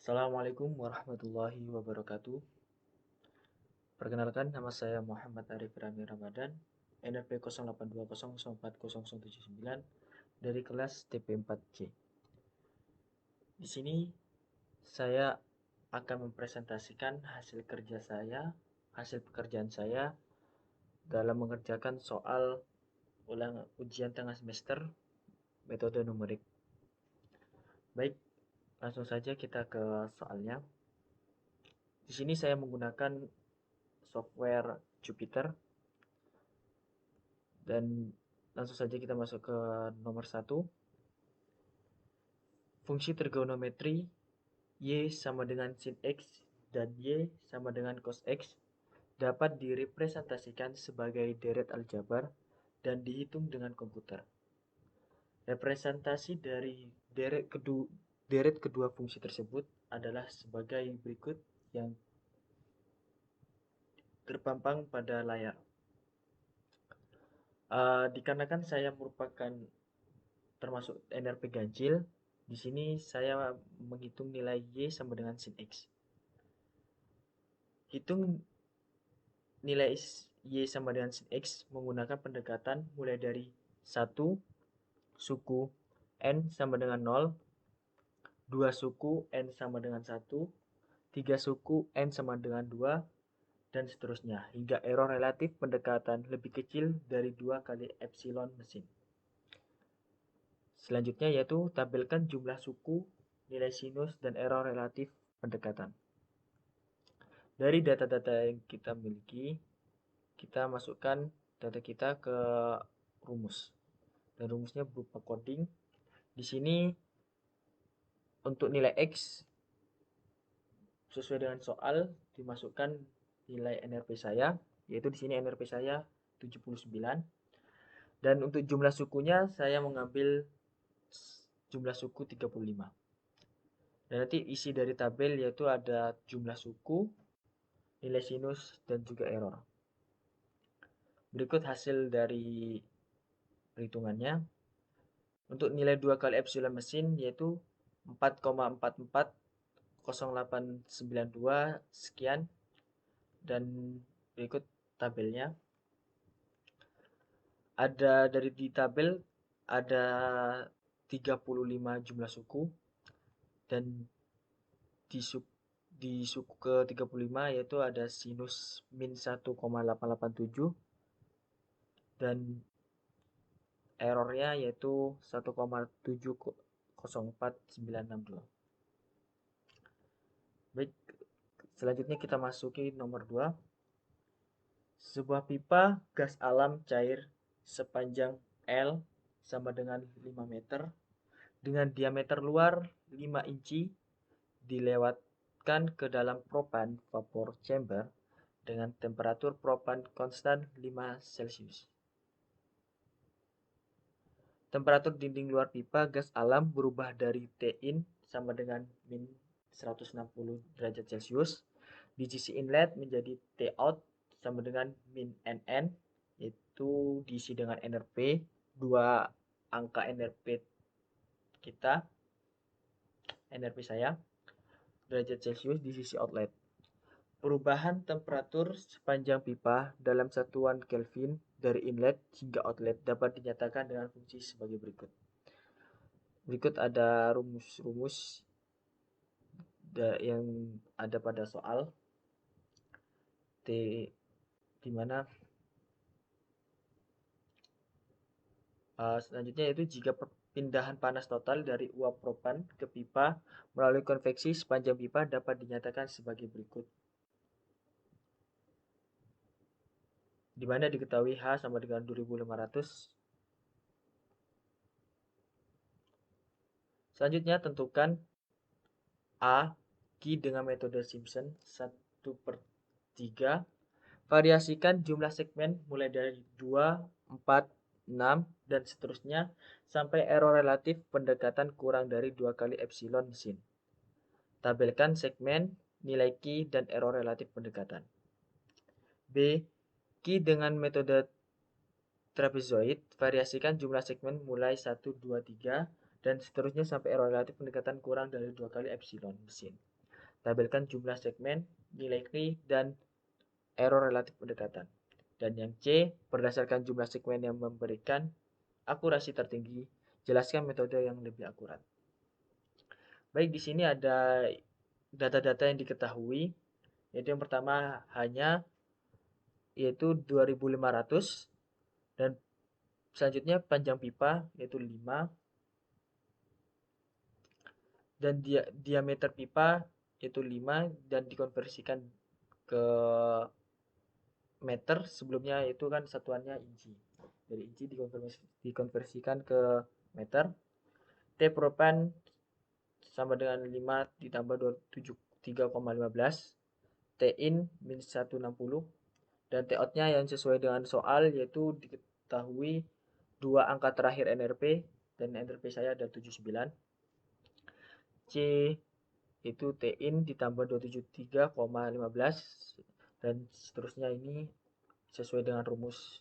Assalamualaikum warahmatullahi wabarakatuh. Perkenalkan, nama saya Muhammad Arif Rami Ramadan, NRP 0820040079 dari kelas TP4C. Di sini saya akan mempresentasikan hasil pekerjaan saya dalam mengerjakan soal ujian tengah semester metode numerik. Baik, langsung saja kita ke soalnya. Di sini saya menggunakan software Jupyter dan langsung saja kita masuk ke nomor 1. Fungsi trigonometri Y sama dengan sin X dan Y sama dengan cos X dapat direpresentasikan sebagai deret aljabar dan dihitung dengan komputer. Representasi dari deret kedua fungsi tersebut adalah sebagai berikut yang terpampang pada layar. Dikarenakan saya merupakan termasuk NRP ganjil, di sini saya menghitung nilai Y sama dengan sin X. Hitung nilai Y sama dengan sin X menggunakan pendekatan mulai dari 1 suku N sama dengan 0, 2 suku N sama dengan 1, 3 suku N sama dengan 2, dan seterusnya, hingga error relatif pendekatan lebih kecil dari 2 kali epsilon mesin. Selanjutnya yaitu tabelkan jumlah suku, nilai sinus, dan error relatif pendekatan. Dari data-data yang kita miliki, kita masukkan data kita ke rumus. Dan rumusnya berupa coding. Di sini untuk nilai X sesuai dengan soal dimasukkan nilai NRP saya, yaitu di sini NRP saya 79. Dan untuk jumlah sukunya saya mengambil jumlah suku 35. Dan nanti isi dari tabel yaitu ada jumlah suku, nilai sinus, dan juga error. Berikut hasil dari perhitungannya. Untuk nilai 2 kali epsilon mesin yaitu 4,440892 sekian. Dan berikut tabelnya. Ada di tabel ada 35 jumlah suku, dan di suku ke 35 yaitu ada sinus min 1,887 dan errornya yaitu 1,704962. Baik, selanjutnya kita masuki nomor 2. Sebuah pipa gas alam cair sepanjang L sama dengan 5 meter dengan diameter luar 5 inci dilewatkan ke dalam propan vapor chamber dengan temperatur propan konstan 5 Celcius. Temperatur dinding luar pipa gas alam berubah dari Tin sama dengan min 160 derajat Celcius di sisi inlet menjadi Tout sama dengan min NN, itu diisi dengan NRP, 2 angka NRP kita, NRP saya, derajat Celcius di sisi outlet. Perubahan temperatur sepanjang pipa dalam satuan Kelvin dari inlet hingga outlet dapat dinyatakan dengan fungsi sebagai berikut. Berikut ada rumus-rumus yang ada pada soal T, di mana selanjutnya yaitu jika perpindahan panas total dari uap propan ke pipa melalui konveksi sepanjang pipa dapat dinyatakan sebagai berikut. Di mana diketahui H sama dengan 2500. Selanjutnya tentukan A Q dengan metode Simpson 1/3. Variasikan jumlah segmen mulai dari 2, 4, 6, dan seterusnya sampai error relatif pendekatan kurang dari 2 kali epsilon mesin. Tabelkan segmen, nilai Q, dan error relatif pendekatan. B. Q dengan metode trapezoid, variasikan jumlah segmen mulai 1, 2, 3, dan seterusnya sampai error relatif pendekatan kurang dari 2 kali epsilon mesin. tabelkan jumlah segmen, nilai key, dan error relatif pendekatan. Dan yang C, berdasarkan jumlah segmen yang memberikan akurasi tertinggi, jelaskan metode yang lebih akurat. Baik, di sini ada data-data yang diketahui, yaitu yang pertama hanya yaitu 2500, dan selanjutnya panjang pipa yaitu 5, dan diameter pipa yaitu 5 dan dikonversikan ke meter. Sebelumnya itu kan satuannya inci, dari inci dikonversikan ke meter. T propan sama dengan 5 ditambah 3,15, T in min 160, dan T out-nya yang sesuai dengan soal yaitu diketahui dua angka terakhir NRP, dan NRP saya ada 79. C itu T in ditambah 273,15, dan seterusnya ini sesuai dengan rumus.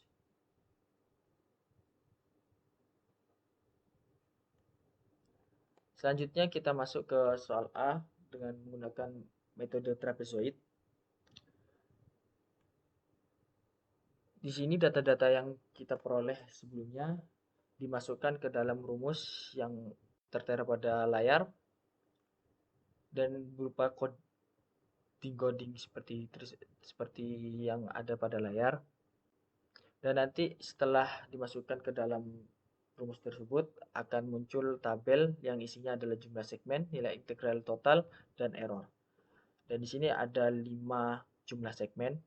Selanjutnya kita masuk ke soal A dengan menggunakan metode trapezoid. Di sini data-data yang kita peroleh sebelumnya dimasukkan ke dalam rumus yang tertera pada layar dan berupa coding seperti yang ada pada layar. Dan nanti setelah dimasukkan ke dalam rumus tersebut akan muncul tabel yang isinya adalah jumlah segmen, nilai integral total, dan error. Dan di sini ada 5 jumlah segmen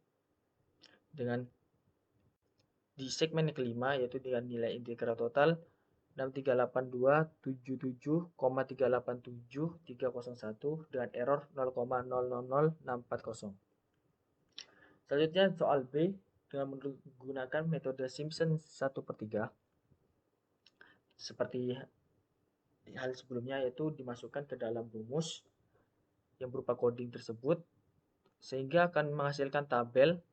dengan di segmen yang kelima yaitu dengan nilai integral total 6387,387,301 dengan error 0,000640. Selanjutnya soal B dengan menggunakan metode Simpson 1/3. Seperti hal sebelumnya, yaitu dimasukkan ke dalam rumus yang berupa coding tersebut sehingga akan menghasilkan tabel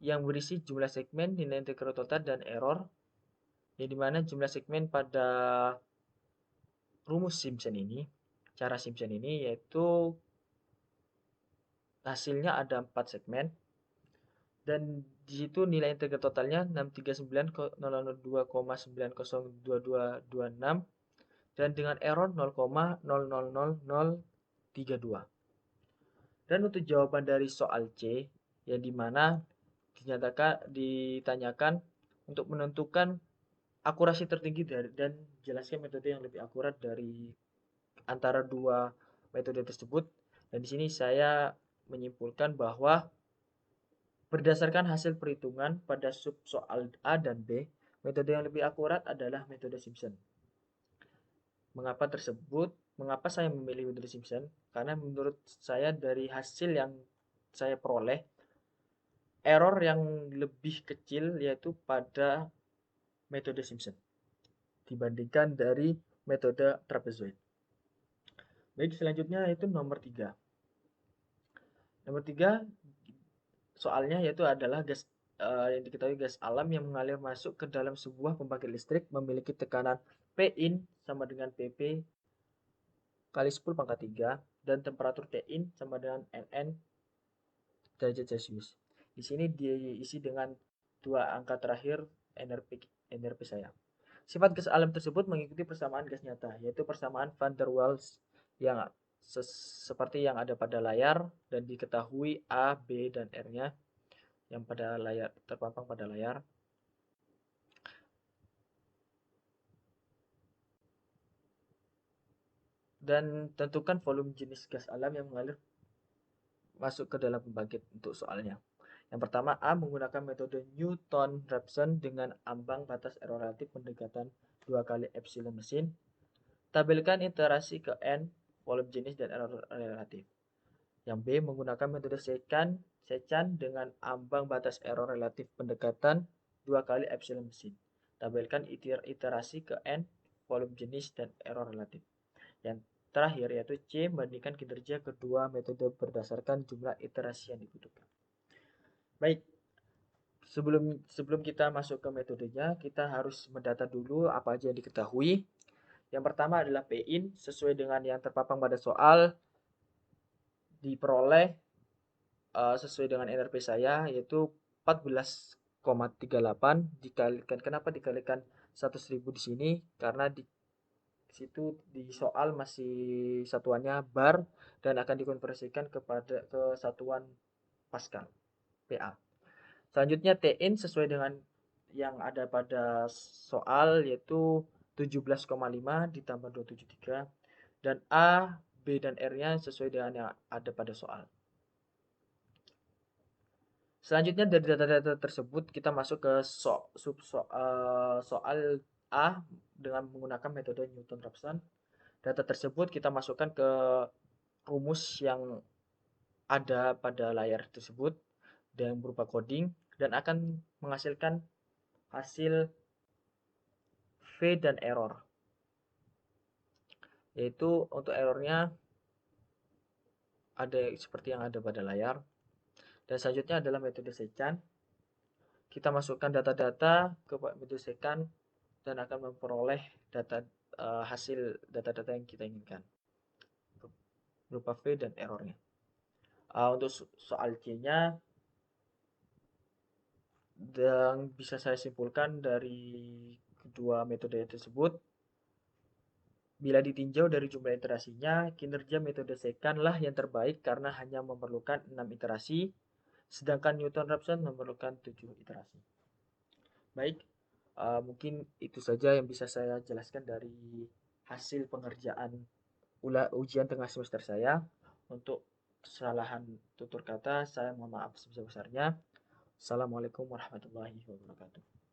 yang berisi jumlah segmen, nilai integral total, dan error, yang dimana jumlah segmen pada rumus Simpson ini, cara Simpson ini, yaitu hasilnya ada 4 segmen, dan di situ nilai integral totalnya 639,002,902226 dan dengan error 0,000032. Dan untuk jawaban dari soal C, yang dimana ditanyakan untuk menentukan akurasi tertinggi dan jelaskan metode yang lebih akurat dari antara dua metode tersebut. Dan di sini saya menyimpulkan bahwa berdasarkan hasil perhitungan pada sub soal A dan B, metode yang lebih akurat adalah metode Simpson. Mengapa saya memilih metode Simpson? Karena menurut saya dari hasil yang saya peroleh, error yang lebih kecil yaitu pada metode Simpson dibandingkan dari metode trapezoid. Baik, selanjutnya itu nomor 3. Nomor 3 soalnya yaitu adalah gas yang diketahui gas alam yang mengalir masuk ke dalam sebuah pembangkit listrik memiliki tekanan P in sama dengan PP kali 10 pangkat 3 dan temperatur T in sama dengan NN derajat Celcius. Di sini diisi dengan dua angka terakhir NRP saya. Sifat gas alam tersebut mengikuti persamaan gas nyata, yaitu persamaan van der Waals yang seperti yang ada pada layar dan diketahui A, B, dan R-nya yang pada layar terpampang pada layar. Dan tentukan volume jenis gas alam yang mengalir masuk ke dalam pembangkit untuk soalnya. Yang pertama, A menggunakan metode Newton-Raphson dengan ambang batas error relatif pendekatan 2 kali epsilon mesin. Tabelkan iterasi ke N, volume jenis, dan error relatif. Yang B menggunakan metode Secant dengan ambang batas error relatif pendekatan 2 kali epsilon mesin. Tabelkan iterasi ke N, volume jenis, dan error relatif. Yang terakhir yaitu C membandingkan kinerja kedua metode berdasarkan jumlah iterasi yang dibutuhkan. Baik, sebelum kita masuk ke metodenya, kita harus mendata dulu apa aja yang diketahui. Yang pertama adalah P in sesuai dengan yang terpampang pada soal. diperoleh sesuai dengan NRP saya, yaitu 14,38 dikalikan, kenapa dikalikan 100.000 di sini, karena di situ di soal masih satuannya bar dan akan dikonversikan kepada ke satuan Pascal PA. Selanjutnya Tin sesuai dengan yang ada pada soal, yaitu 17,5 ditambah 273, dan A, B, dan R-nya sesuai dengan yang ada pada soal. Selanjutnya dari data-data tersebut kita masuk ke soal A dengan menggunakan metode Newton-Raphson. Data tersebut kita masukkan ke rumus yang ada pada layar tersebut yang berupa coding dan akan menghasilkan hasil V dan error. Yaitu untuk errornya ada seperti yang ada pada layar. Dan selanjutnya adalah metode secant. Kita masukkan data-data ke metode secant dan akan memperoleh hasil data-data yang kita inginkan berupa V dan errornya. Untuk soal C-nya, yang bisa saya simpulkan dari kedua metode tersebut, bila ditinjau dari jumlah iterasinya, kinerja metode secant lah yang terbaik karena hanya memerlukan 6 iterasi, sedangkan Newton-Raphson memerlukan 7 iterasi. Baik, mungkin itu saja yang bisa saya jelaskan dari hasil pengerjaan ujian tengah semester saya. Untuk kesalahan tutur kata, saya mohon maaf sebesar-besarnya. Assalamualaikum warahmatullahi wabarakatuh.